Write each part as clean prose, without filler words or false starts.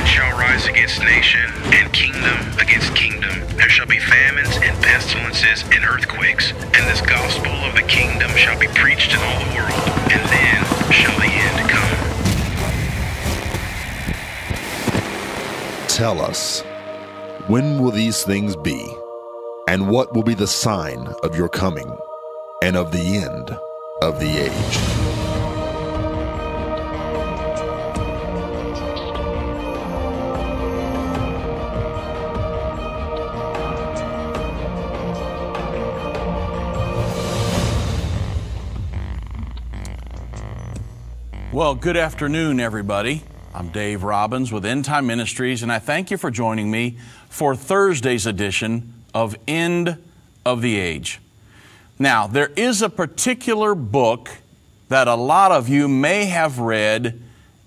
Nation shall rise against nation, and kingdom against kingdom. There shall be famines and pestilences and earthquakes, and this gospel of the kingdom shall be preached in all the world, and then shall the end come. Tell us, when will these things be? And what will be the sign of your coming and of the end of the age? Well, good afternoon, everybody. I'm Dave Robbins with End Time Ministries, and I thank you for joining me for Thursday's edition of End of the Age. Now, there is a particular book that a lot of you may have read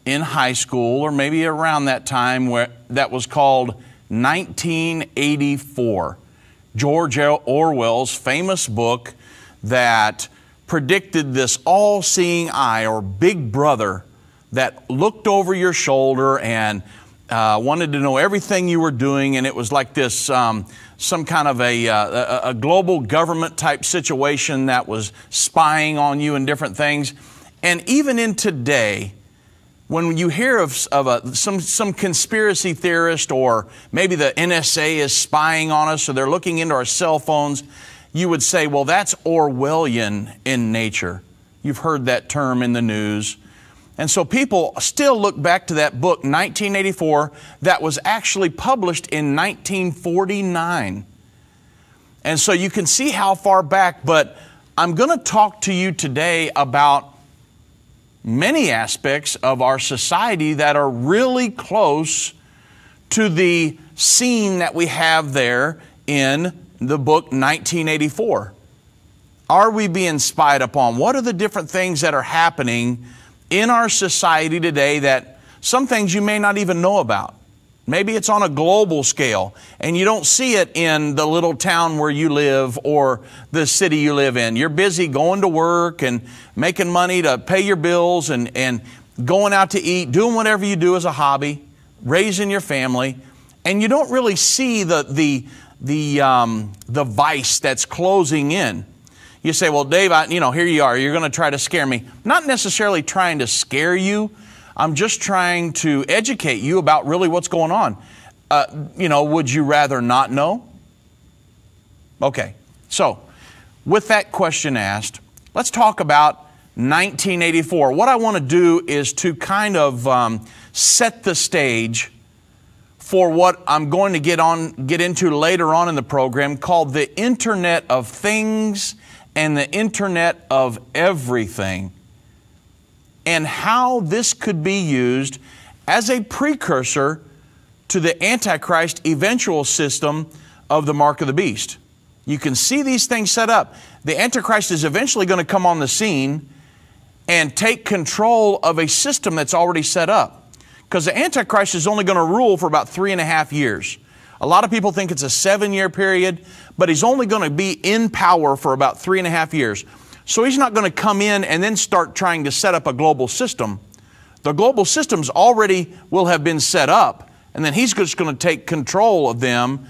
in high school or maybe around that time that was called 1984. George Orwell's famous book that predicted this all-seeing eye or big brother that looked over your shoulder and wanted to know everything you were doing, and it was like this some kind of a global government type situation that was spying on you and different things. And even in today, when you hear of some conspiracy theorist, or maybe the NSA is spying on us, or they're looking into our cell phones, you would say, well, that's Orwellian in nature. You've heard that term in the news. And so people still look back to that book, 1984, that was actually published in 1949. And so you can see how far back, but I'm going to talk to you today about many aspects of our society that are really close to the scene that we have there in the book 1984. Are we being spied upon? What are the different things that are happening in our society today, that some things you may not even know about? Maybe it's on a global scale and you don't see it in the little town where you live or the city you live in. You're busy going to work and making money to pay your bills and going out to eat, doing whatever you do as a hobby, raising your family, and you don't really see the vice that's closing in. You say, well, Dave, here you are. You're going to try to scare me. Not necessarily trying to scare you. I'm just trying to educate you about really what's going on. Would you rather not know? Okay. So, with that question asked, let's talk about 1984. What I want to do is to kind of set the stage for what I'm going to get into later on in the program, called the Internet of Things and the Internet of Everything, and how this could be used as a precursor to the Antichrist eventual system of the mark of the beast. You can see these things set up. The Antichrist is eventually going to come on the scene and take control of a system that's already set up, because the Antichrist is only going to rule for about 3.5 years. A lot of people think it's a 7-year period, but he's only going to be in power for about 3.5 years. So he's not going to come in and then start trying to set up a global system. The global systems already will have been set up, and then he's just going to take control of them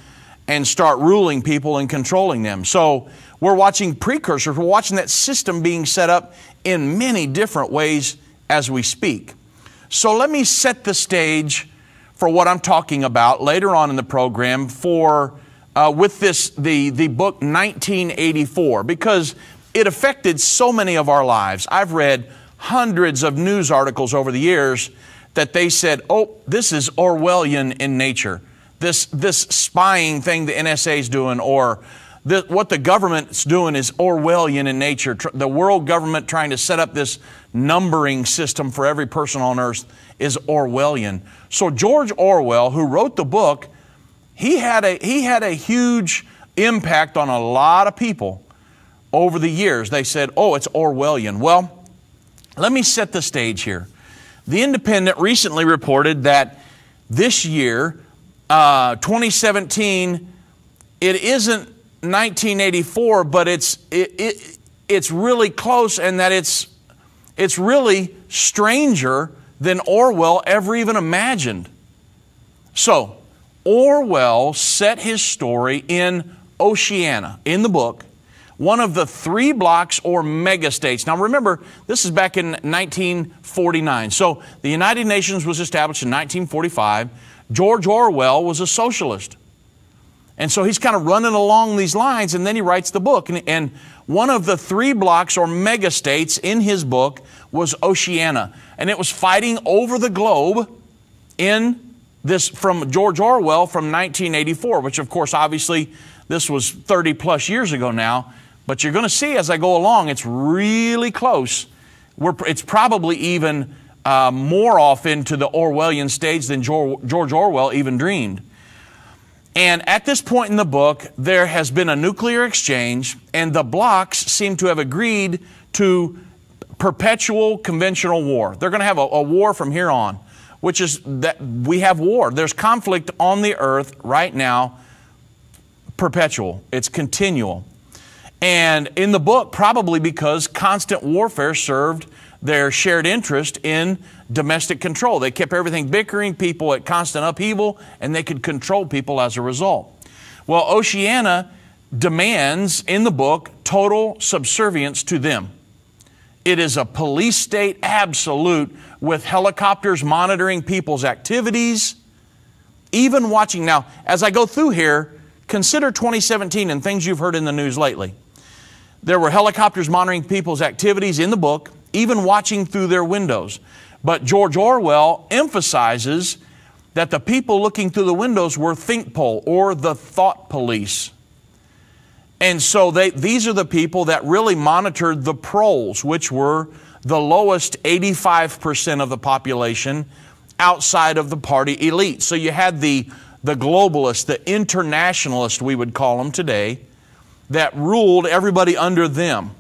and start ruling people and controlling them. So we're watching precursors. We're watching that system being set up in many different ways as we speak. So let me set the stage for what I'm talking about later on in the program with the book 1984, because it affected so many of our lives. I've read hundreds of news articles over the years that they said, oh, this is Orwellian in nature. This spying thing the NSA is doing, or what the government's doing, is Orwellian in nature. The world government trying to set up this numbering system for every person on earth is Orwellian. So George Orwell, who wrote the book, he had a huge impact on a lot of people over the years. They said, oh, it's Orwellian. Well, let me set the stage here. The Independent recently reported that this year, 2017, it isn't 1984, but it's really close, and that it's really stranger than Orwell ever even imagined. So, Orwell set his story in Oceania, in the book, one of the 3 blocks or megastates. Now remember, this is back in 1949. So the United Nations was established in 1945. George Orwell was a socialist. And so he's kind of running along these lines, and then he writes the book. And one of the 3 blocks or megastates in his book was Oceania. And it was fighting over the globe in this, from George Orwell from 1984, which of course, obviously, this was 30 plus years ago now. But you're going to see as I go along, it's really close. It's probably even more off into the Orwellian stage than George Orwell even dreamed. And at this point in the book, there has been a nuclear exchange, and the blocks seem to have agreed to perpetual conventional war. They're going to have a war from here on, which is that we have war. There's conflict on the earth right now, perpetual. It's continual. And in the book, probably because constant warfare served their shared interest in domestic control. They kept everything bickering, people at constant upheaval, and they could control people as a result. Well, Oceania demands in the book total subservience to them. It is a police state absolute with helicopters monitoring people's activities, even watching. Now, as I go through here, consider 2017 and things you've heard in the news lately. There were helicopters monitoring people's activities in the book, even watching through their windows. But George Orwell emphasizes that the people looking through the windows were thinkpol, or the thought police. And so these are the people that really monitored the proles, which were the lowest 85% of the population outside of the party elite. So you had the globalists, the internationalists, we would call them today, that ruled everybody under them.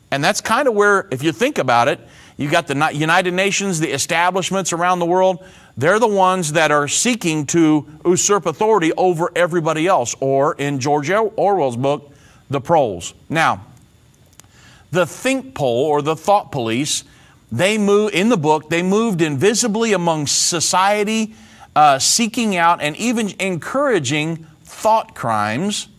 And that's kind of where, if you think about it, you've got the United Nations, the establishments around the world. They're the ones that are seeking to usurp authority over everybody else, or in George Orwell's book, the proles. Now, the thinkpol, or the thought police, they moved invisibly among society, seeking out and even encouraging thought crimes,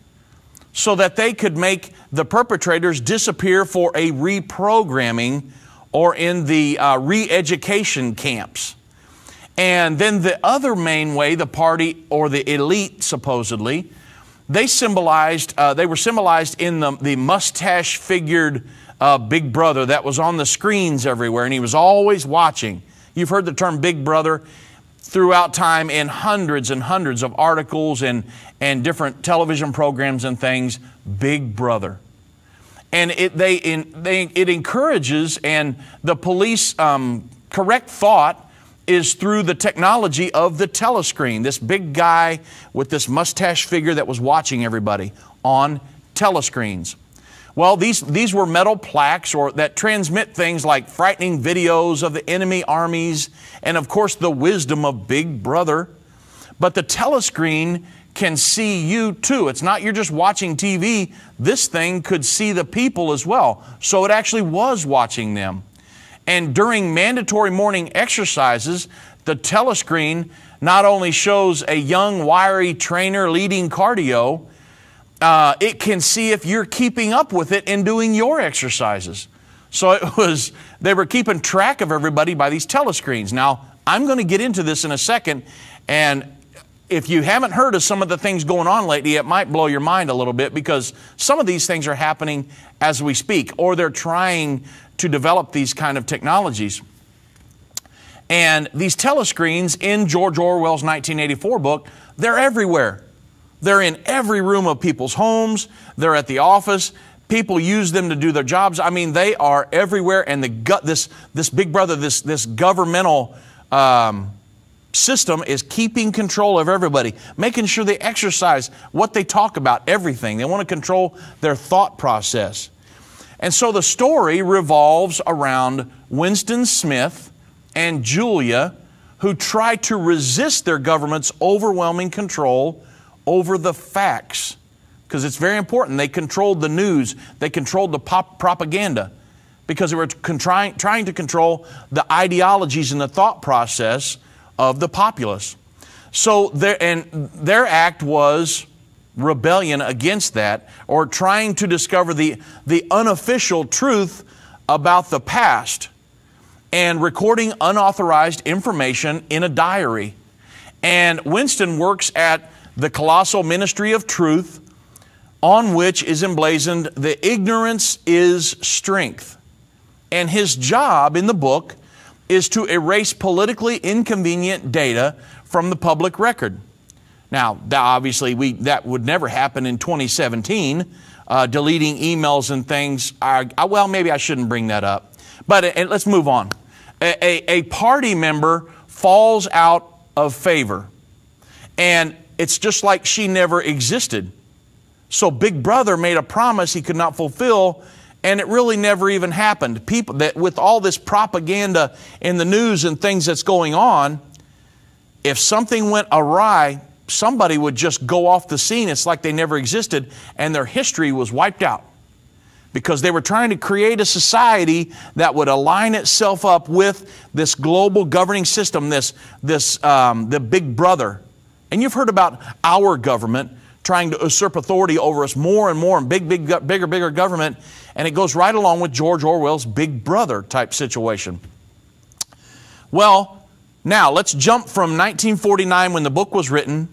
so that they could make the perpetrators disappear for a reprogramming, or in the re-education camps. And then the other main way, the party or the elite supposedly, they were symbolized in the mustache-figured Big Brother that was on the screens everywhere, and he was always watching. You've heard the term Big Brother throughout time in hundreds and hundreds of articles and different television programs and things. Big Brother. And it encourages, and the police correct thought is through the technology of the telescreen. This big guy with this mustache figure that was watching everybody on telescreens. Well, these were metal plaques that transmit things like frightening videos of the enemy armies and, of course, the wisdom of Big Brother. But the telescreen can see you too. It's not you're just watching TV. This thing could see the people as well. So it actually was watching them. And during mandatory morning exercises, the telescreen not only shows a young, wiry trainer leading cardio, it can see if you're keeping up with it and doing your exercises. So they were keeping track of everybody by these telescreens. Now, I'm going to get into this in a second, and if you haven't heard of some of the things going on lately, it might blow your mind a little bit, because some of these things are happening as we speak, or they're trying to develop these kind of technologies. And these telescreens in George Orwell's 1984 book, they're everywhere. They're in every room of people's homes. They're at the office. People use them to do their jobs. I mean, they are everywhere. And this Big Brother, this governmental system is keeping control of everybody, making sure they exercise what they talk about, everything. They want to control their thought process. And so the story revolves around Winston Smith and Julia, who try to resist their government's overwhelming control over the facts. Because it's very important. They controlled the news. They controlled the propaganda, because they were trying to control the ideologies and the thought process of the populace. So their act was rebellion against that, or trying to discover the unofficial truth about the past and recording unauthorized information in a diary. And Winston works at the colossal ministry of truth, on which is emblazoned, the ignorance is strength. And his job in the book is to erase politically inconvenient data from the public record. Now, obviously, that would never happen in 2017, deleting emails and things. Well, maybe I shouldn't bring that up. But let's move on. A party member falls out of favor, and it's just like she never existed. So Big Brother made a promise he could not fulfill, and it really never even happened. People that, with all this propaganda in the news and things that's going on, if something went awry, somebody would just go off the scene. It's like they never existed, and their history was wiped out, because they were trying to create a society that would align itself up with this global governing system, the Big Brother. And you've heard about our government trying to usurp authority over us more and more, and bigger government, and it goes right along with George Orwell's Big Brother type situation. Well, now let's jump from 1949 when the book was written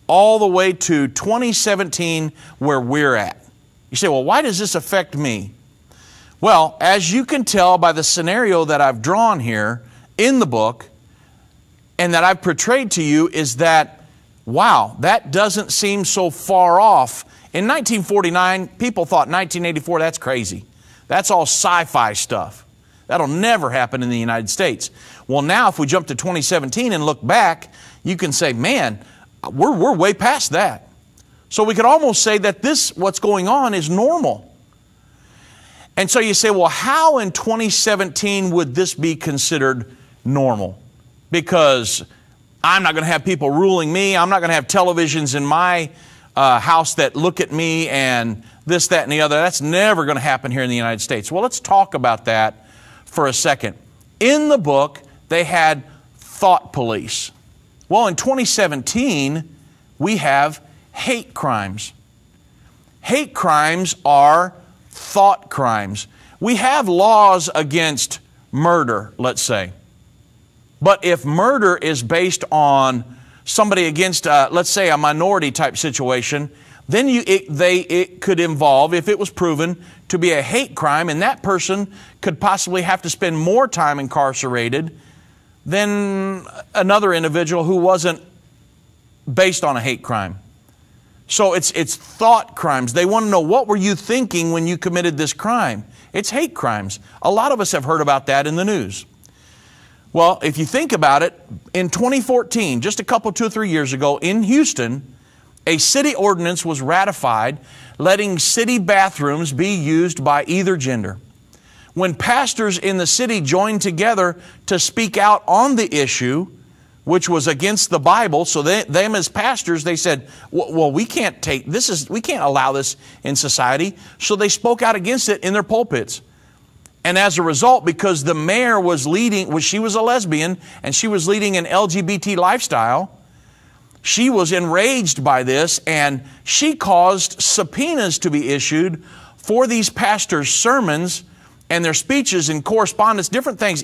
all the way to 2017 where we're at. You say, well, why does this affect me? Well, as you can tell by the scenario that I've drawn here in the book and that I've portrayed to you, is that, wow, that doesn't seem so far off. In 1949, people thought 1984, that's crazy. That's all sci-fi stuff. That'll never happen in the United States. Well, now if we jump to 2017 and look back, you can say, man, we're way past that. So we could almost say that what's going on is normal. And so you say, well, how in 2017 would this be considered normal? Because I'm not going to have people ruling me. I'm not going to have televisions in my house that look at me and this, that, and the other. That's never going to happen here in the United States. Well, let's talk about that for a second. In the book, they had thought police. Well, in 2017, we have hate crimes. Hate crimes are thought crimes. We have laws against murder, let's say. But if murder is based on somebody against, let's say, a minority type situation, then it could involve, if it was proven to be a hate crime, and that person could possibly have to spend more time incarcerated than another individual who wasn't based on a hate crime. So it's thought crimes. They want to know, what were you thinking when you committed this crime? It's hate crimes. A lot of us have heard about that in the news. Well, if you think about it, in 2014, just a couple, 2 or 3 years ago, in Houston, a city ordinance was ratified letting city bathrooms be used by either gender. When pastors in the city joined together to speak out on the issue, which was against the Bible, so them as pastors, they said, well, we can't allow this in society. So they spoke out against it in their pulpits. And as a result, because the mayor she was a lesbian, and she was leading an LGBT lifestyle, she was enraged by this, and she caused subpoenas to be issued for these pastors' sermons and their speeches and correspondence, different things.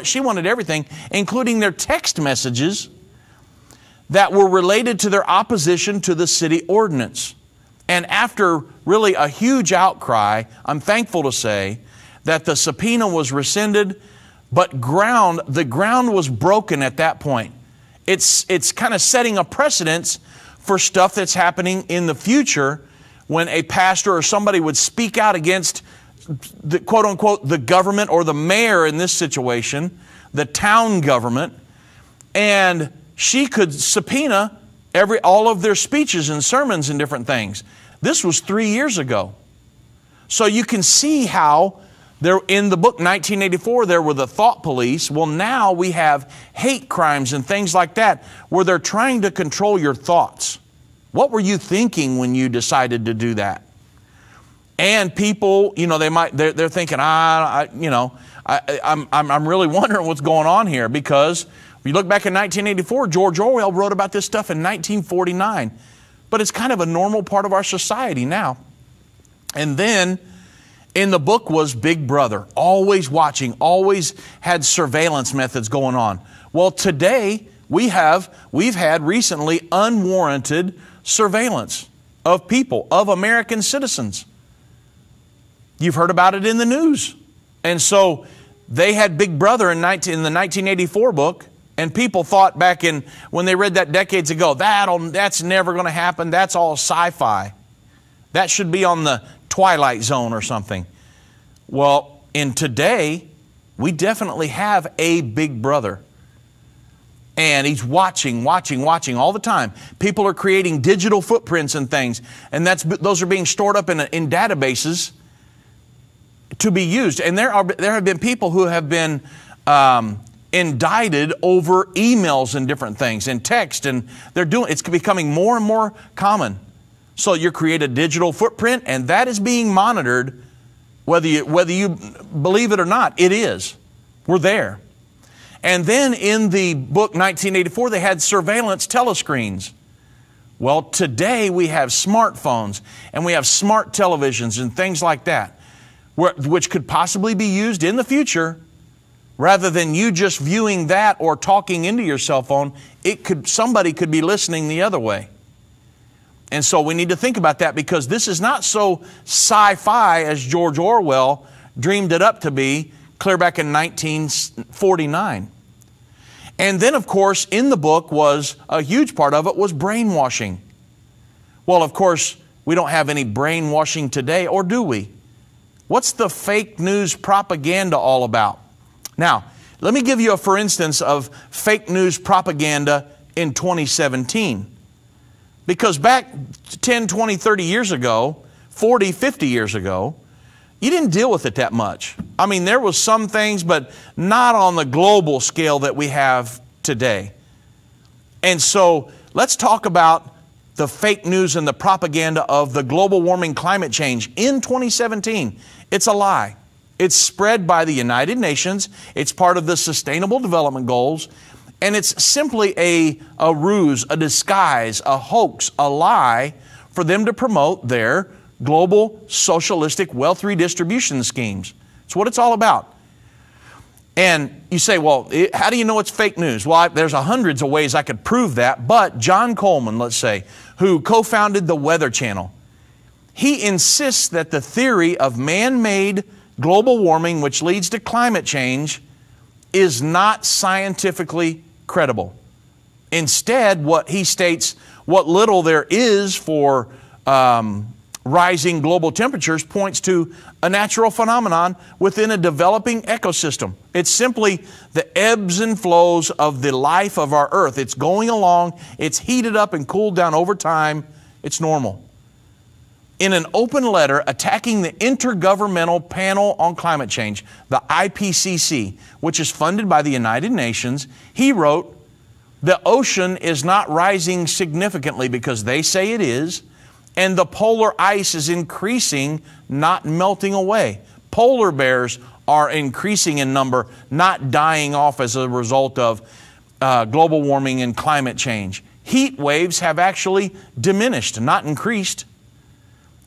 She wanted everything, including their text messages that were related to their opposition to the city ordinance. And after really a huge outcry, I'm thankful to say that the subpoena was rescinded, but the ground was broken at that point. It's kind of setting a precedence for stuff that's happening in the future when a pastor or somebody would speak out against the quote unquote the government, or the mayor in this situation, the town government, and she could subpoena all of their speeches and sermons and different things. This was 3 years ago. So you can see how there, in the book 1984, there were the thought police. Well, now we have hate crimes and things like that, where they're trying to control your thoughts. What were you thinking when you decided to do that? And people, they're thinking, I'm really wondering what's going on here, because If you look back in 1984, George Orwell wrote about this stuff in 1949. But it's kind of a normal part of our society now. And then in the book was Big Brother, always watching, always had surveillance methods going on. Well, today we've had recently unwarranted surveillance of people, of American citizens. You've heard about it in the news. And so they had Big Brother in the 1984 book, and people thought back in, when they read that decades ago, that's never going to happen, that's all sci-fi. That should be on the Twilight Zone or something. Well, in today, we definitely have a Big Brother. And he's watching all the time. People are creating digital footprints and things, and those are being stored up in databases to be used. And there have been people who have been indicted over emails and different things and text, and it's becoming more and more common. So you create a digital footprint, and that is being monitored, whether you believe it or not. It is. We're there. And then in the book 1984, they had surveillance telescreens. Well, today we have smartphones and we have smart televisions and things like that, which could possibly be used in the future. Rather than you just viewing that or talking into your cell phone, somebody could be listening the other way. And so we need to think about that, because this is not so sci-fi as George Orwell dreamed it up to be clear back in 1949. And then, of course, in the book was a huge part of it was brainwashing. Well, of course, we don't have any brainwashing today, or do we? What's the fake news propaganda all about? Now, let me give you a for instance of fake news propaganda in 2017. Because back 10, 20, 30 years ago, 40, 50 years ago, you didn't deal with it that much. I mean, there was some things, but not on the global scale that we have today. And so let's talk about the fake news and the propaganda of the global warming climate change in 2017. It's a lie. It's spread by the United Nations. It's part of the Sustainable Development Goals. And it's simply a ruse, a disguise, a hoax, a lie for them to promote their global socialistic wealth redistribution schemes. It's what it's all about. And you say, well, how do you know it's fake news? Well, there's hundreds of ways I could prove that. But John Coleman, let's say, who co-founded the Weather Channel, he insists that the theory of man-made global warming, which leads to climate change, is not scientifically credible. Instead, what he states, what little there is for rising global temperatures points to a natural phenomenon within a developing ecosystem. It's simply the ebbs and flows of the life of our Earth. It's going along, it's heated up and cooled down over time, it's normal. In an open letter attacking the Intergovernmental Panel on Climate Change, the IPCC, which is funded by the United Nations, he wrote, the ocean is not rising significantly because they say it is, and the polar ice is increasing, not melting away. Polar bears are increasing in number, not dying off as a result of global warming and climate change. Heat waves have actually diminished, not increased.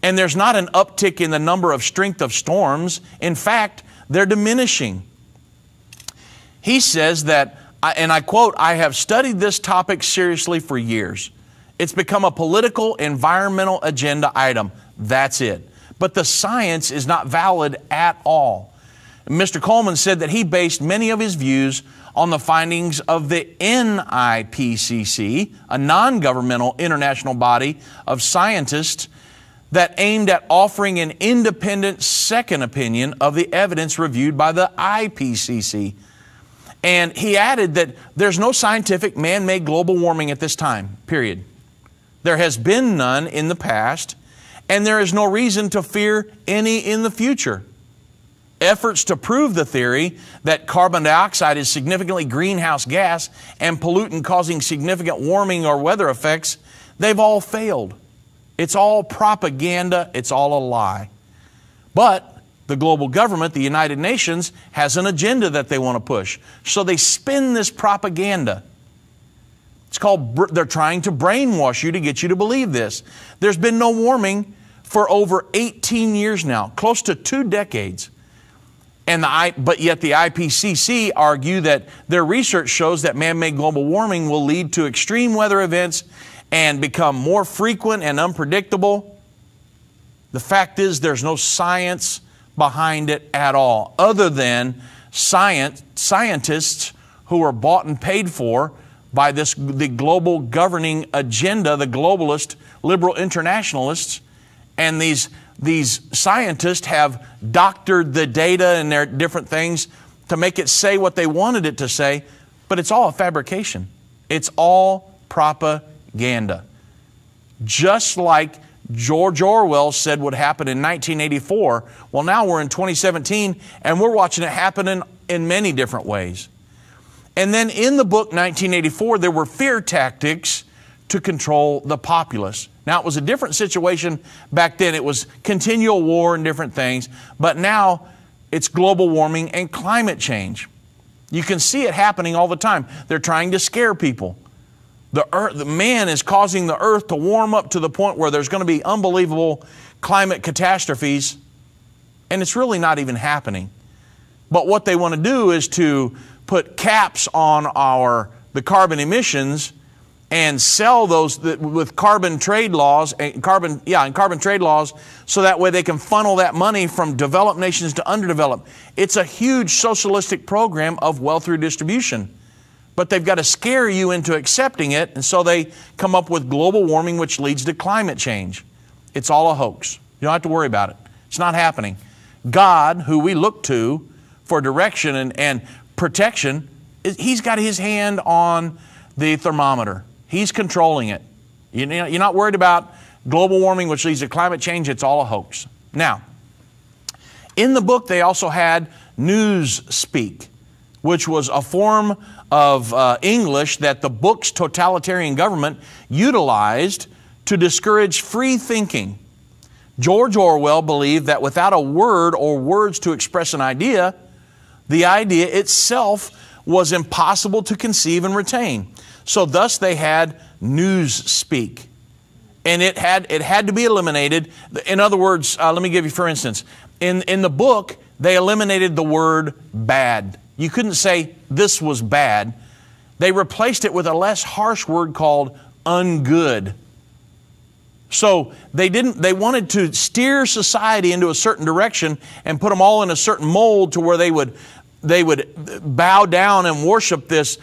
And there's not an uptick in the number of strength of storms. In fact, they're diminishing. He says that, and I quote, I have studied this topic seriously for years. It's become a political, environmental agenda item. That's it. But the science is not valid at all. Mr. Coleman said that he based many of his views on the findings of the NIPCC, a non-governmental international body of scientists that aimed at offering an independent second opinion of the evidence reviewed by the IPCC. And he added that there's no scientific man-made global warming at this time, period. There has been none in the past, and there is no reason to fear any in the future. Efforts to prove the theory that carbon dioxide is significantly greenhouse gas and pollutant causing significant warming or weather effects, they've all failed. It's all propaganda. It's all a lie. But the global government, the United Nations, has an agenda that they want to push. So they spin this propaganda. It's called, they're trying to brainwash you to get you to believe this. There's been no warming for over 18 years now, close to 2 decades. But yet the IPCC argue that their research shows that man-made global warming will lead to extreme weather events and become more frequent and unpredictable. The fact is there's no science behind it at all, other than scientists who are bought and paid for by the global governing agenda, the globalist liberal internationalists. And these scientists have doctored the data and their different things to make it say what they wanted it to say, but it's all a fabrication. It's all propaganda. Just like George Orwell said would happen in 1984. Well, now we're in 2017, and we're watching it happen in many different ways. And then in the book 1984, there were fear tactics to control the populace. Now, it was a different situation back then. It was continual war and different things. But now it's global warming and climate change. You can see it happening all the time. They're trying to scare people. The man is causing the earth to warm up to the point where there's going to be unbelievable climate catastrophes. And it's really not even happening. But what they want to do is to put caps on the carbon emissions and sell those with carbon trade laws and carbon trade laws, so that way they can funnel that money from developed nations to underdeveloped. It's a huge socialistic program of wealth redistribution. But they've got to scare you into accepting it, and so they come up with global warming, which leads to climate change. It's all a hoax. You don't have to worry about it. It's not happening. God, who we look to for direction and protection, He's got His hand on the thermometer. He's controlling it. You're not worried about global warming, which leads to climate change. It's all a hoax. Now, in the book, they also had newspeak, which was a form of English that the book's totalitarian government utilized to discourage free thinking. George Orwell believed that without a word or words to express an idea, the idea itself was impossible to conceive and retain. So thus they had newspeak. And it had to be eliminated. In other words, let me give you, for instance, in the book, they eliminated the word bad. You couldn't say this was bad. They replaced it with a less harsh word called ungood. So they wanted to steer society into a certain direction and put them all in a certain mold to where they would bow down and worship this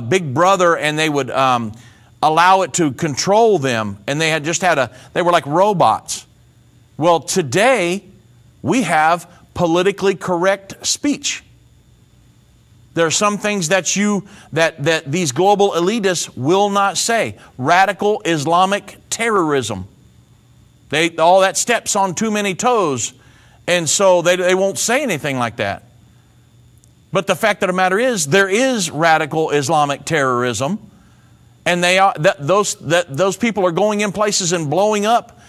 big brother, and they would allow it to control them. And they were like robots. Well, today we have politically correct speech. There are some things that these global elitists will not say. Radical Islamic terrorism. All that steps on too many toes, and so they won't say anything like that. But the fact of the matter is, there is radical Islamic terrorism, and those people are going in places and blowing up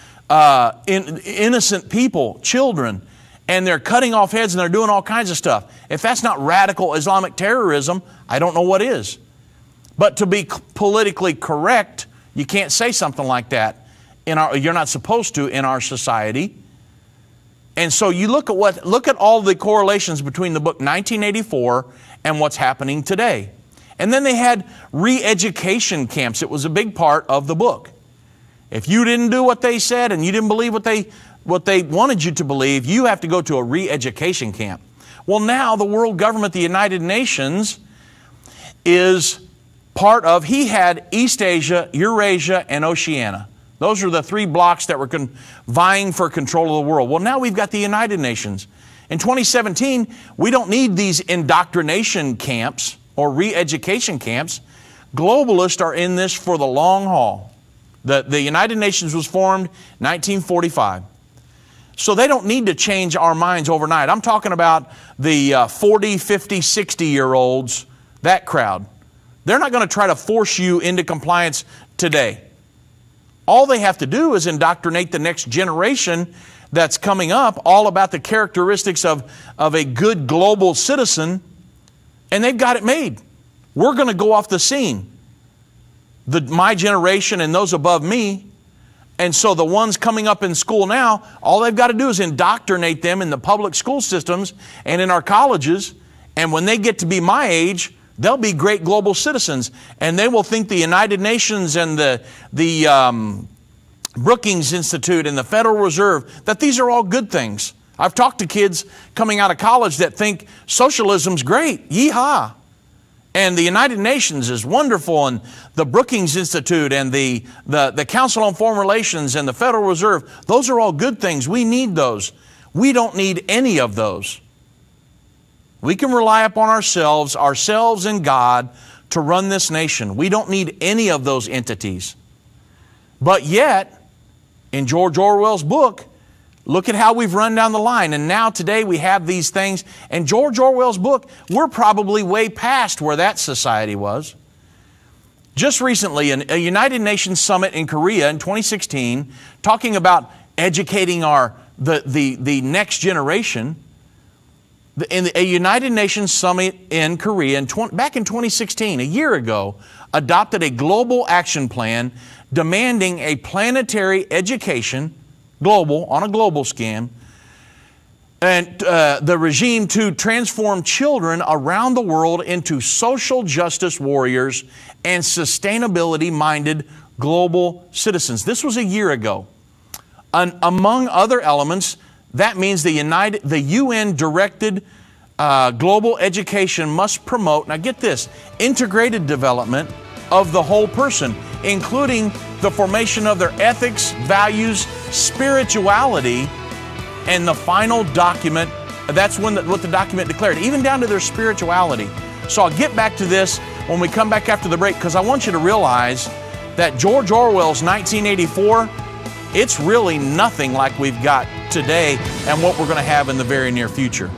innocent people, children, and they're cutting off heads and they're doing all kinds of stuff. If that's not radical Islamic terrorism, I don't know what is. But to be politically correct, you can't say something like that. You're not supposed to in our society. And so you look at all the correlations between the book 1984 and what's happening today. And then they had re-education camps. It was a big part of the book. If you didn't do what they said and you didn't believe what they wanted you to believe, you have to go to a re-education camp. Well, now the world government, the United Nations, is part of, he had East Asia, Eurasia, and Oceania. Those are the 3 blocks that were vying for control of the world. Well, now we've got the United Nations. In 2017, we don't need these indoctrination camps or re-education camps. Globalists are in this for the long haul. The United Nations was formed in 1945. So they don't need to change our minds overnight. I'm talking about the 40, 50, 60-year-olds, that crowd. They're not going to try to force you into compliance today. All they have to do is indoctrinate the next generation that's coming up, all about the characteristics of a good global citizen, and they've got it made. We're going to go off the scene. My generation and those above me. And so the ones coming up in school now, all they've got to do is indoctrinate them in the public school systems and in our colleges. And when they get to be my age, they'll be great global citizens. And they will think the United Nations and the Brookings Institute and the Federal Reserve, that these are all good things. I've talked to kids coming out of college that think socialism's great. Yeehaw! And the United Nations is wonderful, and the Brookings Institute and the Council on Foreign Relations and the Federal Reserve, those are all good things. We need those. We don't need any of those. We can rely upon ourselves and God to run this nation. We don't need any of those entities. But yet, in George Orwell's book, look at how we've run down the line. And now today we have these things. And George Orwell's book, we're probably way past where that society was. Just recently, a United Nations summit in Korea in 2016, talking about educating the next generation. A United Nations summit in Korea back in 2016, a year ago, adopted a global action plan demanding a planetary education, on a global scale, and the regime to transform children around the world into social justice warriors and sustainability-minded global citizens. This was a year ago. Among other elements, that means the UN-directed global education must promote, now get this, integrated development of the whole person, including the formation of their ethics, values, spirituality, and the final document, that's what the document declared, even down to their spirituality. So I'll get back to this when we come back after the break, because I want you to realize that George Orwell's 1984, it's really nothing like we've got today and what we're going to have in the very near future.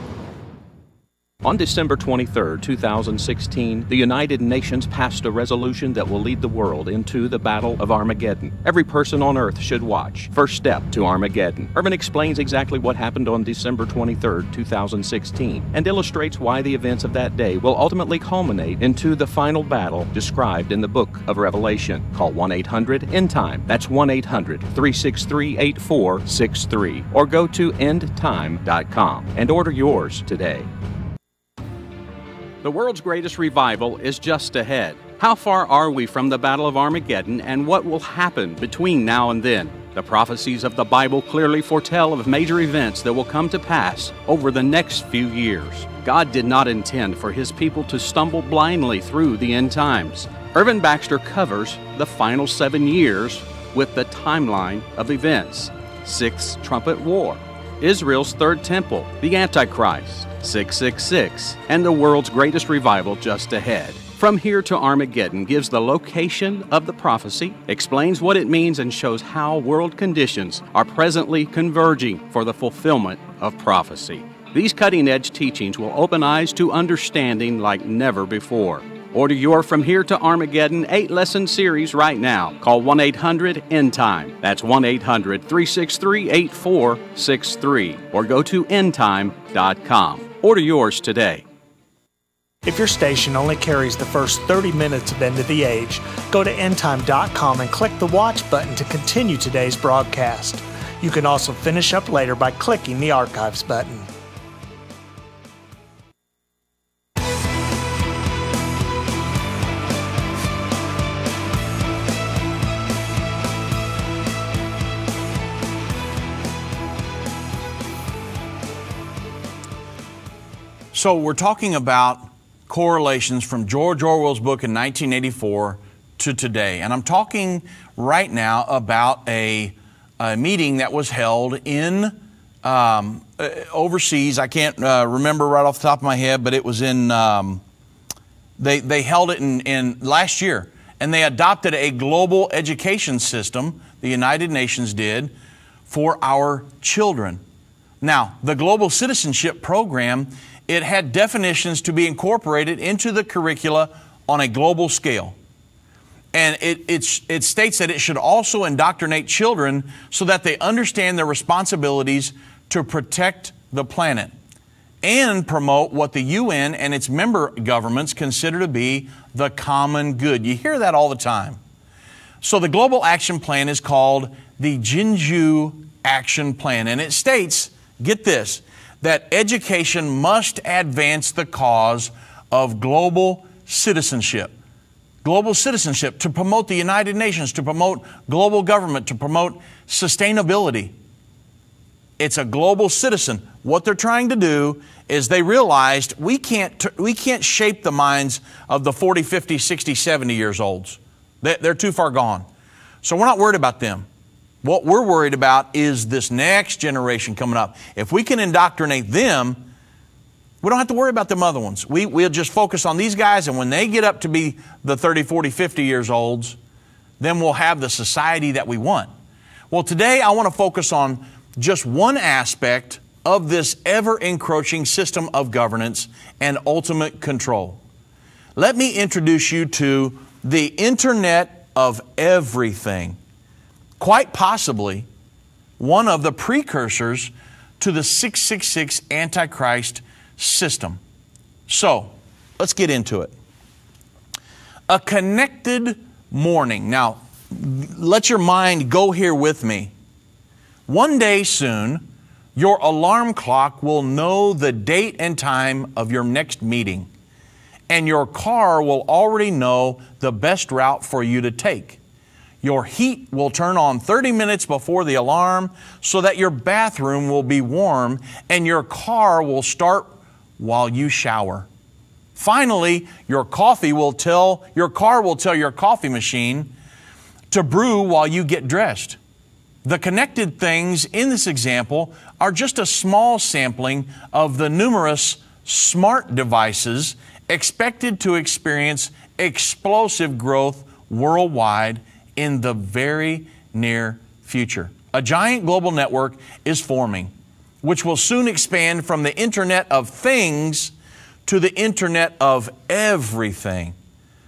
On December 23, 2016, the United Nations passed a resolution that will lead the world into the Battle of Armageddon. Every person on Earth should watch. First step to Armageddon. Irvin explains exactly what happened on December 23, 2016, and illustrates why the events of that day will ultimately culminate into the final battle described in the book of Revelation. Call 1-800-END-TIME. That's 1-800-363-8463. Or go to endtime.com and order yours today. The world's greatest revival is just ahead. How far are we from the Battle of Armageddon, and what will happen between now and then? The prophecies of the Bible clearly foretell of major events that will come to pass over the next few years. God did not intend for His people to stumble blindly through the end times. Irvin Baxter covers the final 7 years with the timeline of events. Sixth trumpet war, Israel's third temple, the Antichrist, 666, and the world's greatest revival just ahead. From Here to Armageddon gives the location of the prophecy, explains what it means, and shows how world conditions are presently converging for the fulfillment of prophecy. These cutting-edge teachings will open eyes to understanding like never before. Order your From Here to Armageddon 8-lesson series right now. Call 1-800-END-TIME. That's 1-800-363-8463. Or go to endtime.com. Order yours today. If your station only carries the first 30 minutes of End of the Age, go to endtime.com and click the Watch button to continue today's broadcast. You can also finish up later by clicking the Archives button. So we're talking about correlations from George Orwell's book in 1984 to today. And I'm talking right now about a meeting that was held in overseas. I can't remember right off the top of my head, but it was in, they held it in last year. And they adopted a global education system, the United Nations did, for our children. Now, the Global Citizenship Program, it had definitions to be incorporated into the curricula on a global scale. And it states that it should also indoctrinate children so that they understand their responsibilities to protect the planet and promote what the UN and its member governments consider to be the common good. You hear that all the time. So the Global Action Plan is called the Jinju Action Plan. And it states, get this, that education must advance the cause of global citizenship. Global citizenship, to promote the United Nations, to promote global government, to promote sustainability. It's a global citizen. What they're trying to do is they realized we can't shape the minds of the 40, 50, 60, 70 years olds. They're too far gone. So we're not worried about them. What we're worried about is this next generation coming up. If we can indoctrinate them, we don't have to worry about them other ones. We'll just focus on these guys, and when they get up to be the 30, 40, 50 years olds, then we'll have the society that we want. Well, today I want to focus on just one aspect of this ever-encroaching system of governance and ultimate control. Let me introduce you to the Internet of Everything. Quite possibly one of the precursors to the 666 Antichrist system. So, let's get into it. A connected morning. Now, let your mind go here with me. One day soon, your alarm clock will know the date and time of your next meeting, and your car will already know the best route for you to take. Your heat will turn on 30 minutes before the alarm so that your bathroom will be warm and your car will start while you shower. Finally, your car will tell your coffee machine to brew while you get dressed. The connected things in this example are just a small sampling of the numerous smart devices expected to experience explosive growth worldwide in the very near future. A giant global network is forming, which will soon expand from the Internet of Things to the Internet of Everything.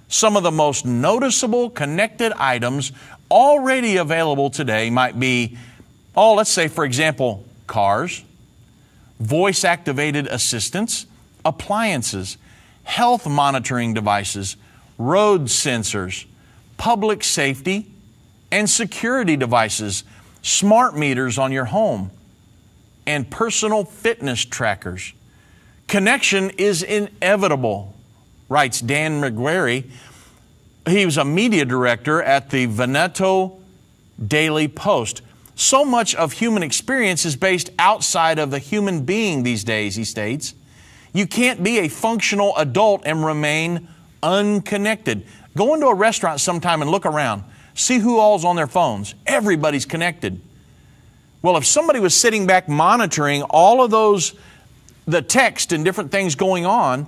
Some of the most noticeable connected items already available today might be, let's say, for example, cars, voice-activated assistants, appliances, health monitoring devices, road sensors, public safety and security devices, smart meters on your home, and personal fitness trackers. Connection is inevitable, writes Dan McGuire. He was a media director at the Veneto Daily Post. So much of human experience is based outside of the human being these days, he states. You can't be a functional adult and remain unconnected. Go into a restaurant sometime and look around. See who all's on their phones. Everybody's connected. Well, if somebody was sitting back monitoring all of those, the text and different things going on,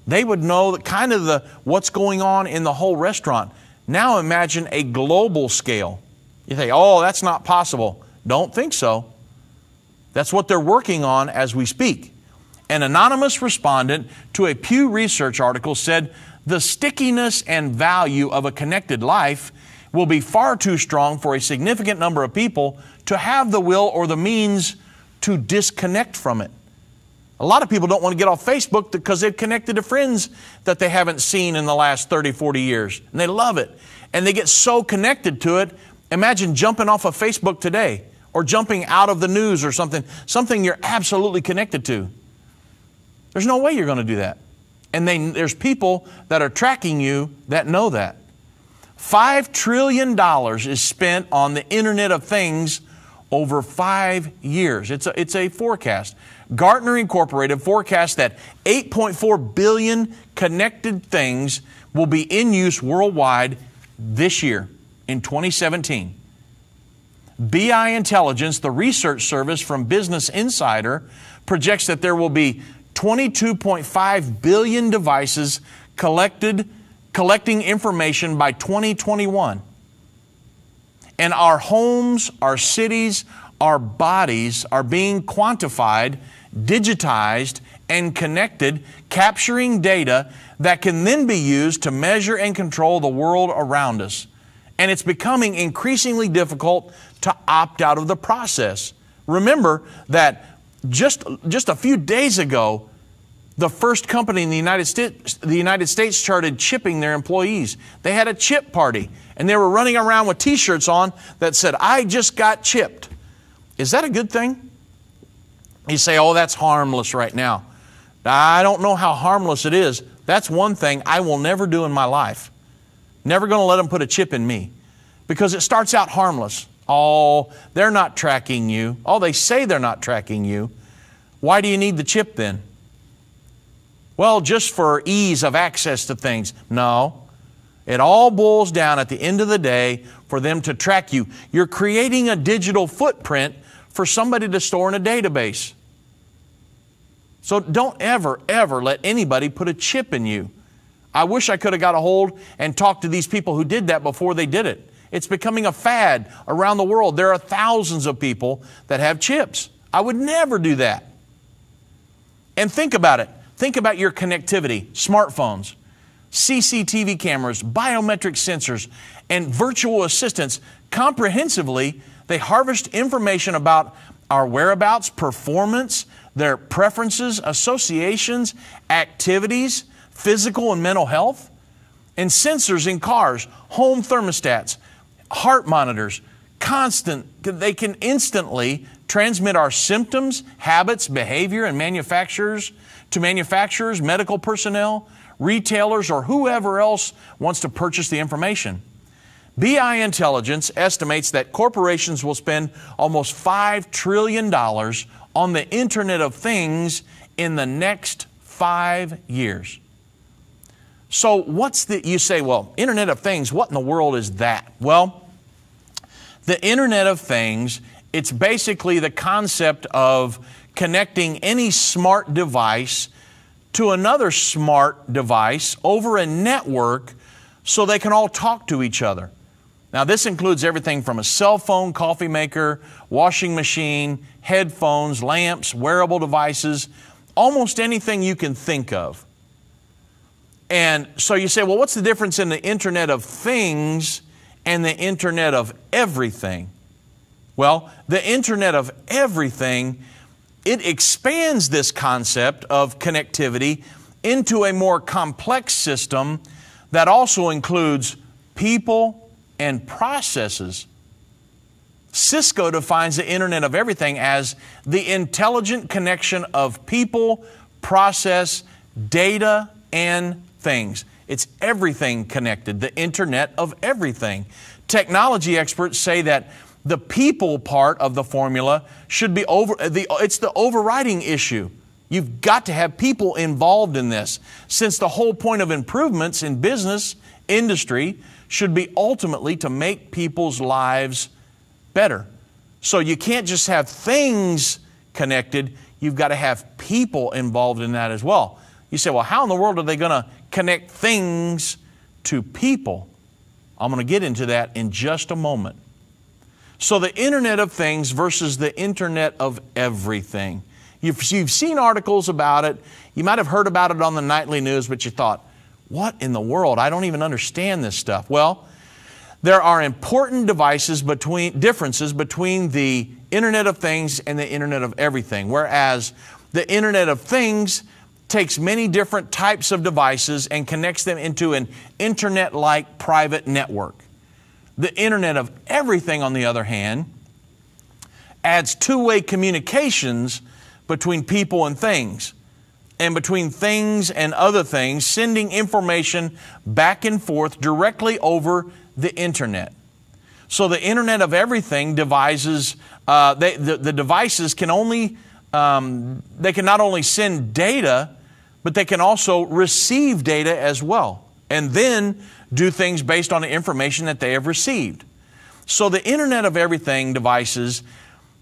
they would know that what's going on in the whole restaurant. Now imagine a global scale. You think, that's not possible. Don't think so. That's what they're working on as we speak. An anonymous respondent to a Pew Research article said, the stickiness and value of a connected life will be far too strong for a significant number of people to have the will or the means to disconnect from it. A lot of people don't want to get off Facebook because they've connected to friends that they haven't seen in the last 30, 40 years. And they love it. And they get so connected to it. Imagine jumping off of Facebook today or jumping out of the news or something you're absolutely connected to. There's no way you're going to do that. And there's people that are tracking you that know that. $5 trillion is spent on the Internet of Things over 5 years. It's a forecast. Gartner Incorporated forecasts that 8.4 billion connected things will be in use worldwide this year in 2017. BI Intelligence, the research service from Business Insider, projects that there will be 22.5 billion devices collecting information by 2021. And our homes, our cities, our bodies are being quantified, digitized, and connected, capturing data that can then be used to measure and control the world around us. And it's becoming increasingly difficult to opt out of the process. Remember that just a few days ago, the first company in the United States started chipping their employees. They had a chip party, and they were running around with T-shirts on that said, "I just got chipped." Is that a good thing? You say, "Oh, that's harmless right now." I don't know how harmless it is. That's one thing I will never do in my life. Never going to let them put a chip in me, because it starts out harmless. Oh, they're not tracking you. Oh, they say they're not tracking you. Why do you need the chip then? Well, just for ease of access to things. No. It all boils down at the end of the day for them to track you. You're creating a digital footprint for somebody to store in a database. So don't ever, ever let anybody put a chip in you. I wish I could have got a hold and talked to these people who did that before they did it. It's becoming a fad around the world. There are thousands of people that have chips. I would never do that. And think about it. Think about your connectivity, smartphones, CCTV cameras, biometric sensors, and virtual assistants. Comprehensively, they harvest information about our whereabouts, performance, their preferences, associations, activities, physical and mental health, and sensors in cars, home thermostats, heart monitors, they can instantly transmit our symptoms, habits, behavior, and manufacturers, medical personnel, retailers, or whoever else wants to purchase the information. BI Intelligence estimates that corporations will spend almost $5 trillion on the Internet of Things in the next 5 years. So you say, well, Internet of Things, what in the world is that? Well, the Internet of Things, it's basically the concept of connecting any smart device to another smart device over a network so they can all talk to each other. Now, this includes everything from a cell phone, coffee maker, washing machine, headphones, lamps, wearable devices, almost anything you can think of. And so you say, well, what's the difference in the Internet of Things and the Internet of Everything? Well, the Internet of Everything, it expands this concept of connectivity into a more complex system that also includes people and processes. Cisco defines the Internet of Everything as the intelligent connection of people, process, data, and things. It's everything connected, the Internet of Everything. Technology experts say that the people part of the formula should be it's the overriding issue. You've got to have people involved in this, since the whole point of improvements in business, industry, should be ultimately to make people's lives better. So you can't just have things connected, you've got to have people involved in that as well. You say, well, how in the world are they going to connect things to people? I'm going to get into that in just a moment. So the Internet of Things versus the Internet of Everything. You've seen articles about it. You might have heard about it on the nightly news, but you thought, what in the world? I don't even understand this stuff. Well, there are important differences between the Internet of Things and the Internet of Everything, whereas the Internet of Things takes many different types of devices and connects them into an Internet-like private network. The Internet of Everything, on the other hand, adds two-way communications between people and things, and between things and other things, sending information back and forth directly over the Internet. So the Internet of Everything devices, the devices can they can not only send data, but they can also receive data as well, and then do things based on the information that they have received. So the Internet of Everything devices,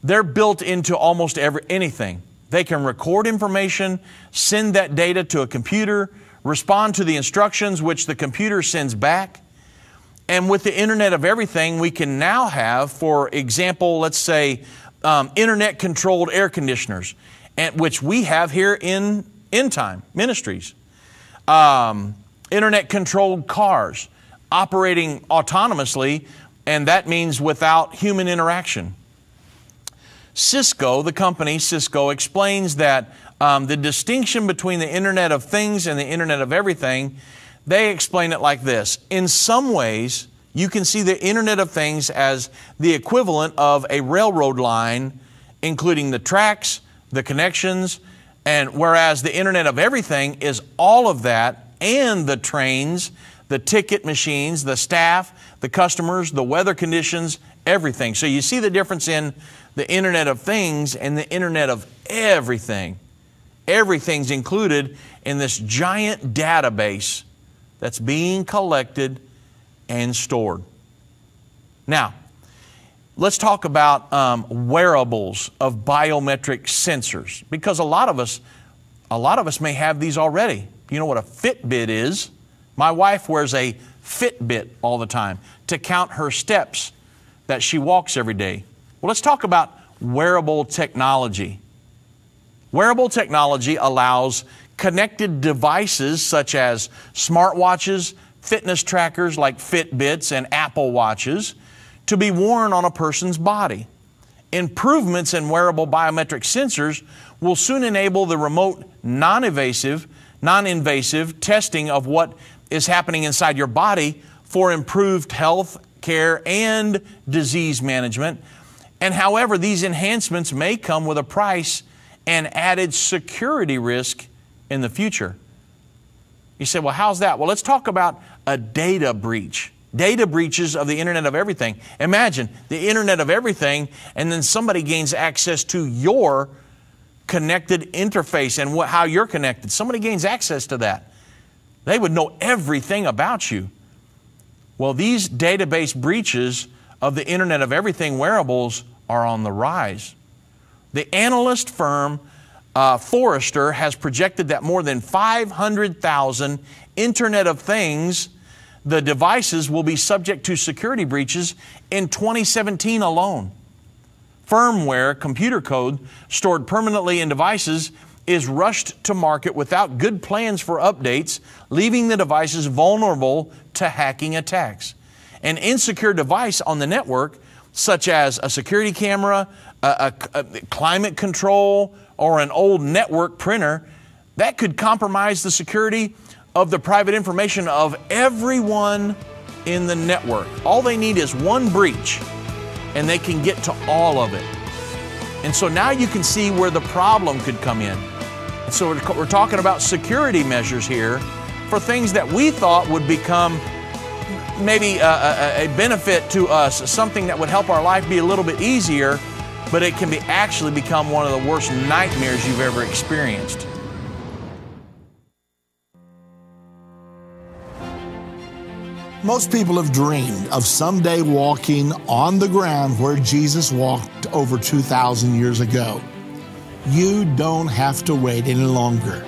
they're built into almost anything. They can record information, send that data to a computer, respond to the instructions which the computer sends back. And with the Internet of Everything, we can now have, for example, let's say, Internet-controlled air conditioners, which we have here in End Time Ministries. Internet-controlled cars operating autonomously, and that means without human interaction. Cisco, the company Cisco, explains that the distinction between the Internet of Things and the Internet of Everything, they explain it like this. In some ways, you can see the Internet of Things as the equivalent of a railroad line, including the tracks, the connections, and whereas the Internet of Everything is all of that, and the trains, the ticket machines, the staff, the customers, the weather conditions, everything. So you see the difference in the Internet of Things and the Internet of Everything. Everything's included in this giant database that's being collected and stored. Now, let's talk about wearables of biometric sensors, because a lot of us may have these already. You know what a Fitbit is? My wife wears a Fitbit all the time to count her steps that she walks every day. Well, let's talk about wearable technology. Wearable technology allows connected devices such as smartwatches, fitness trackers like Fitbits and Apple Watches to be worn on a person's body. Improvements in wearable biometric sensors will soon enable the remote, non-invasive testing of what is happening inside your body for improved health care and disease management. And however, these enhancements may come with a price and added security risk in the future. You say, well, how's that? Well, let's talk about a data breach. Data breaches of the Internet of Everything. Imagine the Internet of Everything, and then somebody gains access to your connected interface and how you're connected. Somebody gains access to that. They would know everything about you. Well, these database breaches of the Internet of Everything wearables are on the rise. The analyst firm Forrester has projected that more than 500,000 Internet of Things, the devices, will be subject to security breaches in 2017 alone. Firmware, computer code stored permanently in devices, is rushed to market without good plans for updates, leaving the devices vulnerable to hacking attacks. An insecure device on the network, such as a security camera, a climate control, or an old network printer, that could compromise the security of the private information of everyone in the network. All they need is one breach, and they can get to all of it. And so now you can see where the problem could come in. And so we're talking about security measures here for things that we thought would become maybe a benefit to us, something that would help our life be a little bit easier, but it can actually become one of the worst nightmares you've ever experienced. Most people have dreamed of someday walking on the ground where Jesus walked over 2,000 years ago. You don't have to wait any longer.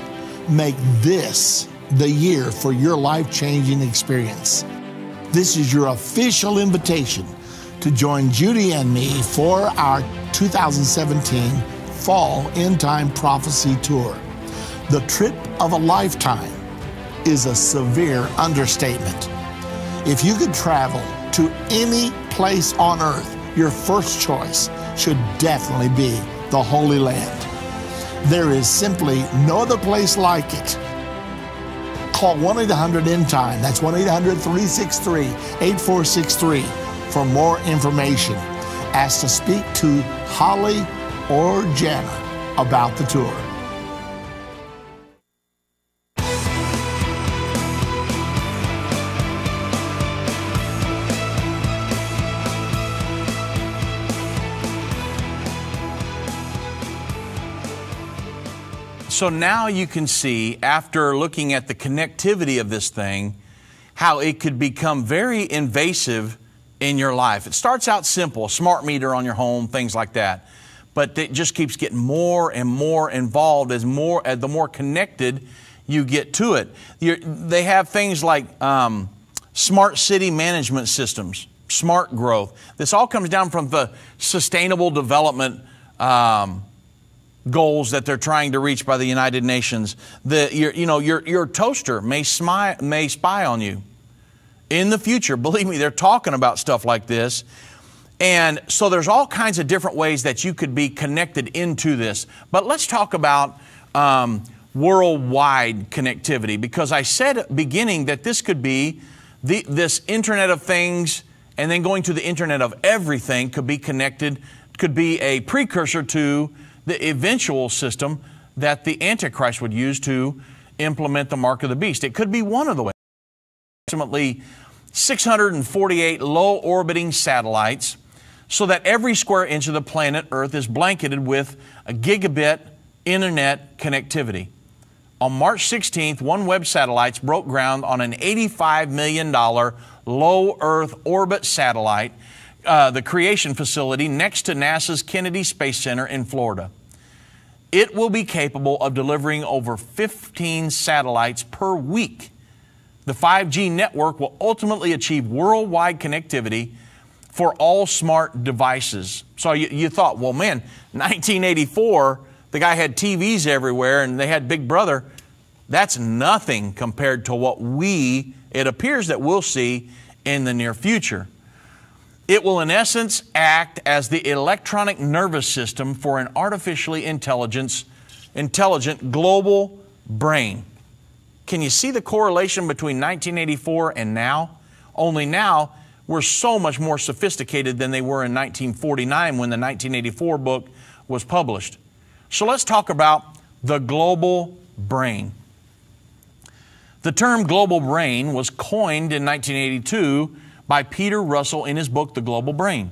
Make this the year for your life-changing experience. This is your official invitation to join Judy and me for our 2017 Fall End Time Prophecy Tour. The trip of a lifetime is a severe understatement. If you could travel to any place on earth, your first choice should definitely be the Holy Land. There is simply no other place like it. Call 1-800-END-TIME. That's 1-800-363-8463 for more information. Ask to speak to Holly or Jana about the tour. So now you can see, after looking at the connectivity of this thing, how it could become very invasive in your life. It starts out simple, a smart meter on your home, things like that. But it just keeps getting more and more involved as the more connected you get to it. They have things like smart city management systems, smart growth. This all comes down from the sustainable development goals that they're trying to reach by the United Nations. Your toaster may spy on you. In the future, believe me, they're talking about stuff like this. And so there's all kinds of different ways that you could be connected into this. But let's talk about worldwide connectivity, because I said at the beginning that this could be this Internet of Things, and then going to the Internet of Everything could be connected, could be a precursor to the eventual system that the Antichrist would use to implement the mark of the beast. It could be one of the ways. Approximately 648 low-orbiting satellites, so that every square inch of the planet Earth is blanketed with a gigabit internet connectivity. On March 16th, OneWeb Satellites broke ground on an $85 million low Earth orbit satellite, the Creation Facility next to NASA's Kennedy Space Center in Florida. It will be capable of delivering over 15 satellites per week. The 5G network will ultimately achieve worldwide connectivity for all smart devices. So you thought, well, man, 1984, the guy had TVs everywhere and they had Big Brother. That's nothing compared to what it appears that we'll see in the near future. It will, in essence, act as the electronic nervous system for an artificially intelligent global brain. Can you see the correlation between 1984 and now? Only now, we're so much more sophisticated than they were in 1949 when the 1984 book was published. So let's talk about the global brain. The term global brain was coined in 1982 by Peter Russell in his book, The Global Brain.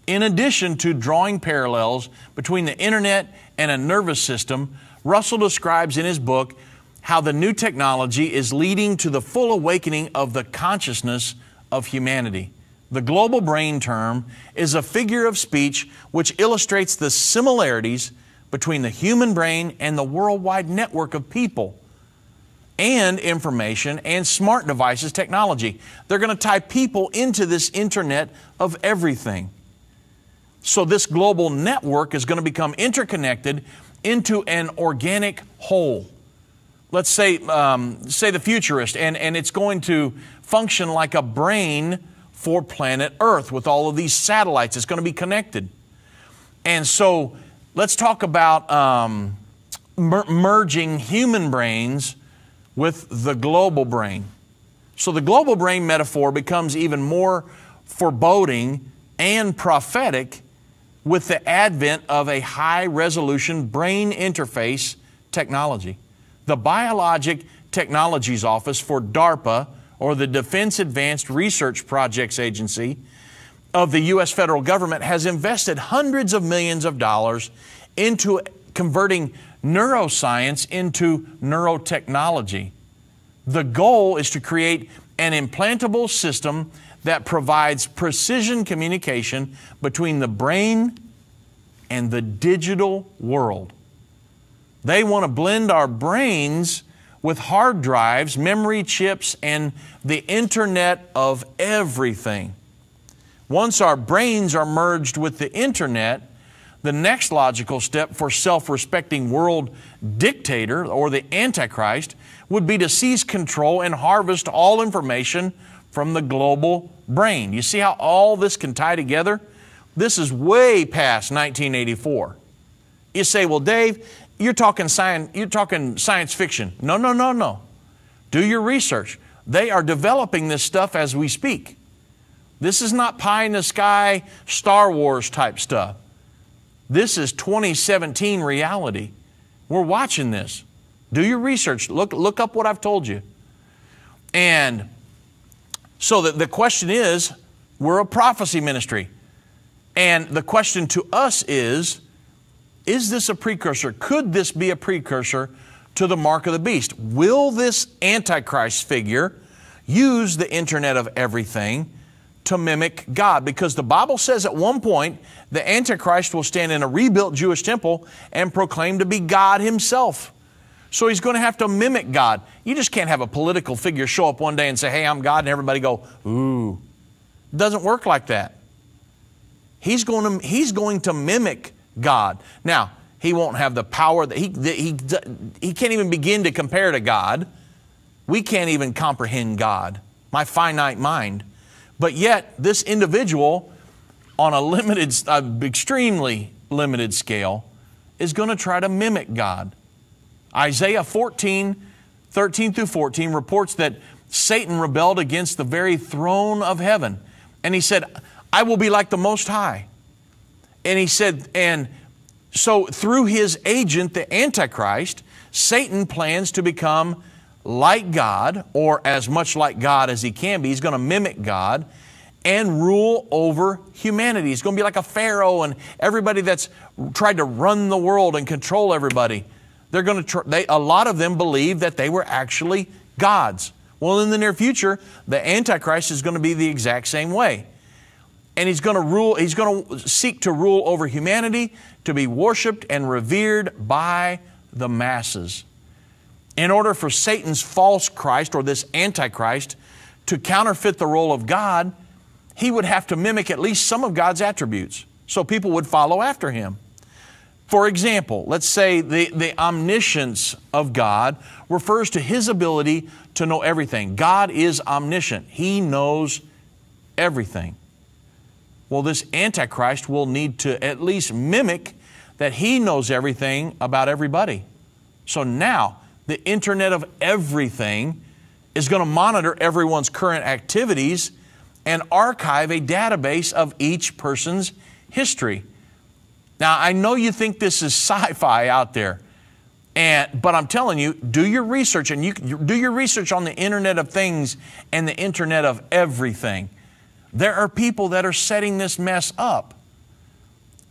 In addition to drawing parallels between the internet and a nervous system, Russell describes in his book how the new technology is leading to the full awakening of the consciousness of humanity. The global brain term is a figure of speech which illustrates the similarities between the human brain and the worldwide network of people and information and smart devices technology. They're going to tie people into this Internet of Everything. So this global network is going to become interconnected into an organic whole. Let's say the futurist, and it's going to function like a brain for planet Earth with all of these satellites. It's going to be connected. And so let's talk about merging human brains with the global brain. So the global brain metaphor becomes even more foreboding and prophetic with the advent of a high-resolution brain interface technology. The Biologic Technologies Office for DARPA, or the Defense Advanced Research Projects Agency of the U.S. federal government, has invested hundreds of millions of dollars into converting neuroscience into neurotechnology. The goal is to create an implantable system that provides precision communication between the brain and the digital world. They want to blend our brains with hard drives, memory chips, and the Internet of Everything. Once our brains are merged with the Internet, the next logical step for self-respecting world dictator, or the Antichrist, would be to seize control and harvest all information from the global brain. You see how all this can tie together? This is way past 1984. You say, well, Dave, you're talking science fiction. No. Do your research. They are developing this stuff as we speak. This is not pie in the sky, Star Wars type stuff. This is 2017 reality. We're watching this. Do your research. Look up what I've told you. And so the question is, we're a prophecy ministry. And the question to us is this a precursor? Could this be a precursor to the mark of the beast? Will this Antichrist figure use the Internet of Everything to mimic God? Because the Bible says at one point the Antichrist will stand in a rebuilt Jewish temple and proclaim to be God himself. So he's going to have to mimic God. You just can't have a political figure show up one day and say, hey, I'm God, and everybody go, ooh. It doesn't work like that. He's going to mimic God. Now, He won't have the power that he can't even begin to compare to God. We can't even comprehend God, my finite mind. But yet, this individual, on a limited, extremely limited scale, is going to try to mimic God. Isaiah 14, 13 through 14 reports that Satan rebelled against the very throne of heaven. And he said, I will be like the Most High. And he said, and so through his agent, the Antichrist, Satan plans to become like God, or as much like God as he can be. He's going to mimic God and rule over humanity. He's going to be like a Pharaoh, and everybody that's tried to run the world and control everybody, they're going to a lot of them believe that they were actually gods. Well, in the near future, the Antichrist is going to be the exact same way. And he's going to rule, he's going to seek to rule over humanity, to be worshiped and revered by the masses. In order for Satan's false Christ, or this Antichrist, to counterfeit the role of God, he would have to mimic at least some of God's attributes, so people would follow after him. For example, let's say the omniscience of God refers to his ability to know everything. God is omniscient. He knows everything. Well, this Antichrist will need to at least mimic that he knows everything about everybody. So now, the Internet of Everything is going to monitor everyone's current activities and archive a database of each person's history. Now, I know you think this is sci-fi out there, but I'm telling you, do your research, and you do your research on the Internet of Things and the Internet of Everything. There are people that are setting this mess up.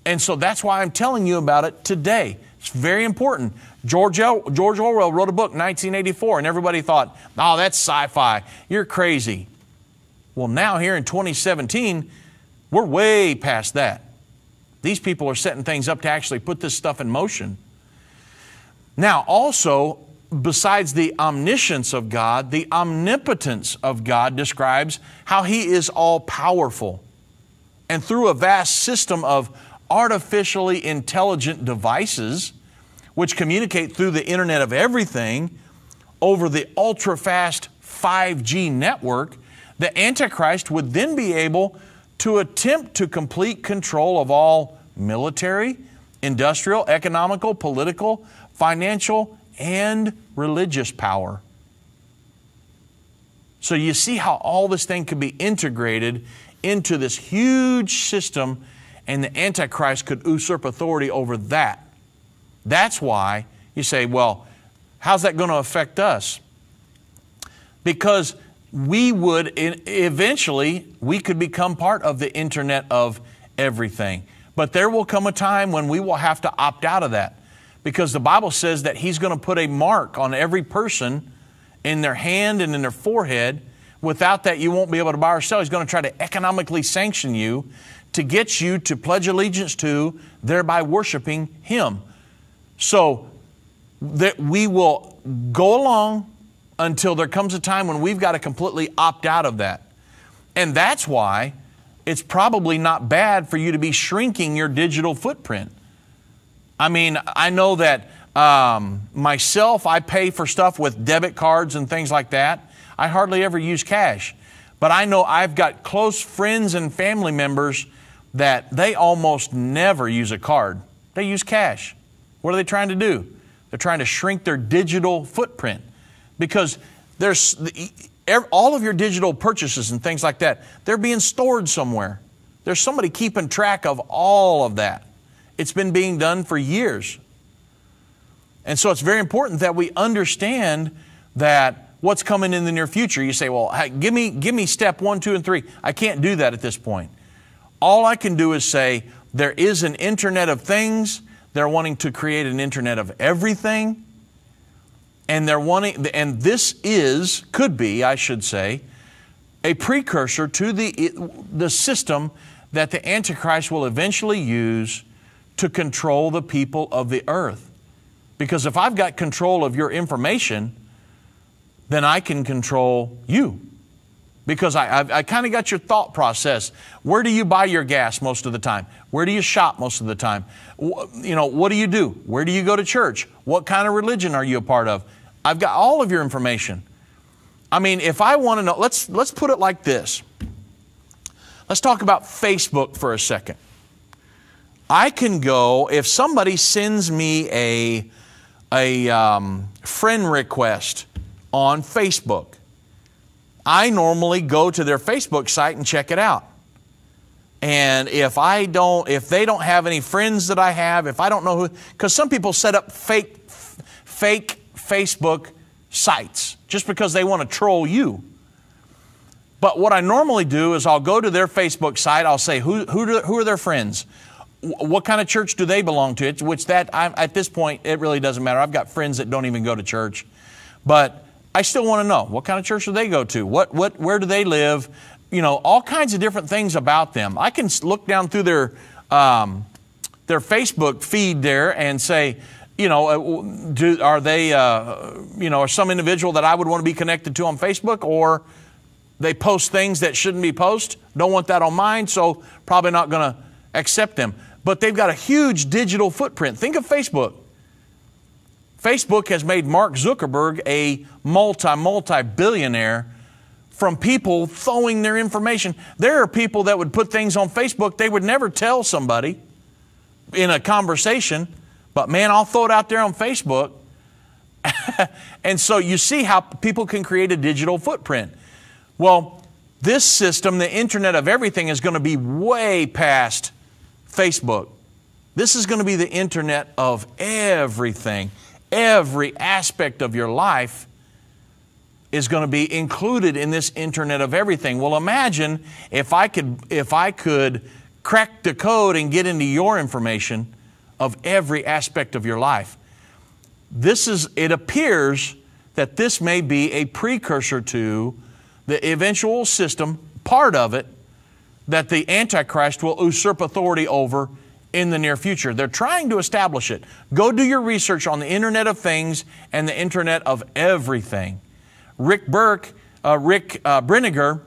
And so that's why I'm telling you about it today. It's very important. George Orwell wrote a book, 1984, and everybody thought, oh, that's sci-fi. You're crazy. Well, now here in 2017, we're way past that. These people are setting things up to actually put this stuff in motion. Now, also, besides the omniscience of God, the omnipotence of God describes how He is all-powerful. And through a vast system of artificially intelligent devices, which communicate through the Internet of Everything over the ultra-fast 5G network, the Antichrist would then be able to attempt to complete control of all military, industrial, economical, political, financial, and religious power. So you see how all this thing could be integrated into this huge system, and the Antichrist could usurp authority over that. That's why you say, well, how's that going to affect us? Because we would, eventually, we could become part of the Internet of Everything. But there will come a time when we will have to opt out of that. Because the Bible says that He's going to put a mark on every person in their hand and in their forehead. Without that, you won't be able to buy or sell. He's going to try to economically sanction you to get you to pledge allegiance to, thereby worshiping Him. So that we will go along until there comes a time when we've got to completely opt out of that. And that's why it's probably not bad for you to be shrinking your digital footprint. I mean, I know that myself, I pay for stuff with debit cards and things like that. I hardly ever use cash. But I know I've got close friends and family members that they almost never use a card. They use cash. What are they trying to do? They're trying to shrink their digital footprint. Because there's all of your digital purchases and things like that, they're being stored somewhere. There's somebody keeping track of all of that. It's been being done for years. And so it's very important that we understand that what's coming in the near future. You say, well, give me step 1, 2, and 3. I can't do that at this point. All I can do is say there is an Internet of Things. They're wanting to create an Internet of Everything. And this could be, I should say, a precursor to the system that the Antichrist will eventually use to control the people of the earth. Because if I've got control of your information, then I can control you. because I kind of got your thought process. Where do you buy your gas most of the time? Where do you shop most of the time? You know, what do you do? Where do you go to church? What kind of religion are you a part of? I've got all of your information. I mean, if I want to know, let's put it like this. Let's talk about Facebook for a second. I can go, if somebody sends me a friend request on Facebook, I normally go to their Facebook site and check it out. And if they don't have any friends that I have, if I don't know who, because some people set up fake Facebook sites just because they want to troll you. But what I normally do is I'll go to their Facebook site, I'll say, who are their friends? What kind of church do they belong to? At this point, it really doesn't matter. I've got friends that don't even go to church. But I still want to know, what kind of church do they go to? Where do they live? You know, all kinds of different things about them. I can look down through their Facebook feed there and say, you know, are they, you know, are some individual that I would want to be connected to on Facebook, or they post things that shouldn't be posted? Don't want that on mine, so probably not going to accept them. But they've got a huge digital footprint. Think of Facebook. Facebook has made Mark Zuckerberg a multi-billionaire from people throwing their information. There are people that would put things on Facebook they would never tell somebody in a conversation, but man, I'll throw it out there on Facebook. And so you see how people can create a digital footprint. Well, this system, the Internet of Everything, is going to be way past Facebook. This is going to be the Internet of everything. Every aspect of your life is going to be included in this Internet of Everything. Well, imagine if I could crack the code and get into your information of every aspect of your life. It appears that this may be a precursor to the eventual system, part of it, that the Antichrist will usurp authority over in the near future. They're trying to establish it. Go do your research on the Internet of Things and the Internet of Everything. Rick Brinegar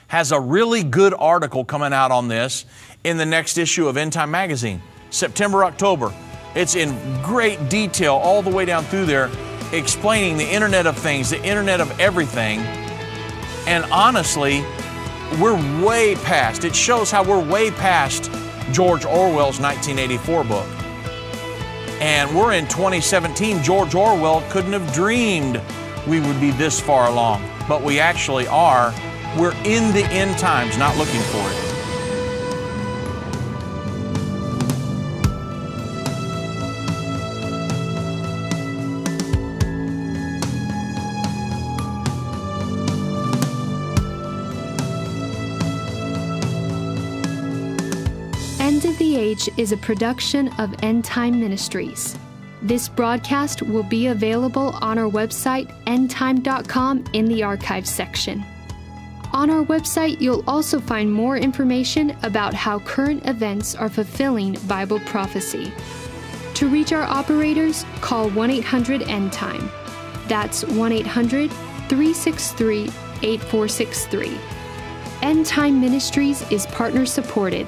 has a really good article coming out on this in the next issue of End Time Magazine, September, October. It's in great detail all the way down through there, explaining the Internet of Things, the Internet of Everything. And honestly, we're way past. It shows how we're way past George Orwell's 1984 book. And we're in 2017. George Orwell couldn't have dreamed we would be this far along. But we actually are. We're in the end times, not looking for it. End of the Age is a production of End Time Ministries. This broadcast will be available on our website, endtime.com, in the archives section. On our website, you'll also find more information about how current events are fulfilling Bible prophecy. To reach our operators, call 1-800-END-TIME. That's 1-800-363-8463. End Time Ministries is partner supported.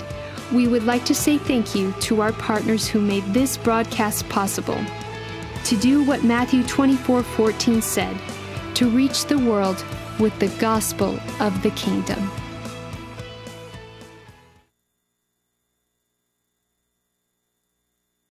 We would like to say thank you to our partners who made this broadcast possible. To do what Matthew 24:14 said, to reach the world with the gospel of the kingdom.